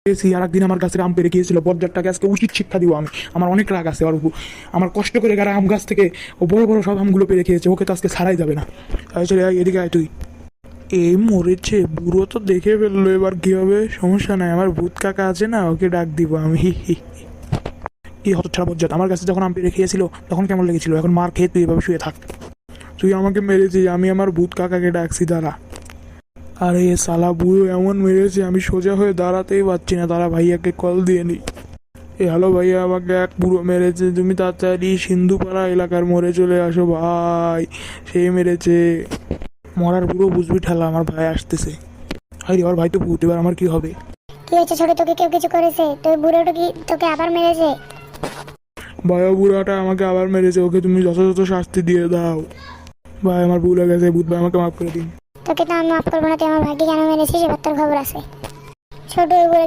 AC আর একদিন আমার গাছের আম পেরে গিয়েছিল, বজ্জারটাকে আজকে উচিত শিক্ষা দিব আমি। আমার অনেক রাগ আছে ওর উপর। আমার কষ্ট করে গাড়া আম গাছ থেকে ও বড় বড় সব আমগুলো পেরে খেয়েছে, ওকে তো আজকে ছাড়াই যাবে না। চলে আয়, এদিকে আয় তুই। এই মরেছে, বুড়ো তো দেখে ফেললো, এবার কি হবে? সমস্যা নাই, আমার ভূত কাকা আছে না, ওকে ডাক দিব আমি। কি হতচ্ছাড়া বজ্জাত, আমার কাছে যখন আম পেরে খেয়েছিল তখন কেমন লেগেছিল, এখন মার খেয়ে তুই এভাবে শুয়ে থাক। তুই আমাকে মেরেছিস, আমি আমার ভূত কাকাকে ডাকছি, দাঁড়া। আরে সালা বুড়ো এমন মেরেছে আমি সোজা হয়ে দাঁড়াতেই পারছি না, তারা ভাইয়াকে কল দিয়ে নি। হ্যালো ভাইয়া, আমাকে এক বুড়ো মেরেছে, তুমি তাড়াতাড়ি সিন্ধুপাড়া এলাকার মোড়ে চলে আসো ভাই, সে মেরেছে। মরার বুড়ো বুঝবি ঠেলা, আমার ভাই আসতেছে। আরে আমার ভাই তো ভূত, এবার আমার কি হবে? কি হয়েছে ছোট, তোকে কেউ কিছু করেছে? তুই বুড়োটা কি তোকে আবার মেরেছে? ভাইয়া বুড়াটা আমাকে আবার মেরেছে, ওকে তুমি যথাযথ শাস্তি দিয়ে দাও। ভাই আমার ভুল হয়ে গেছে, ভূত ভাই আমাকে মাফ করে দিন। তোকে তো আমি মাফ করবো না, তুই আমার ভাইকে কেন মেরেছিস এবার তোর খবর আছে। ছোট, এগুলো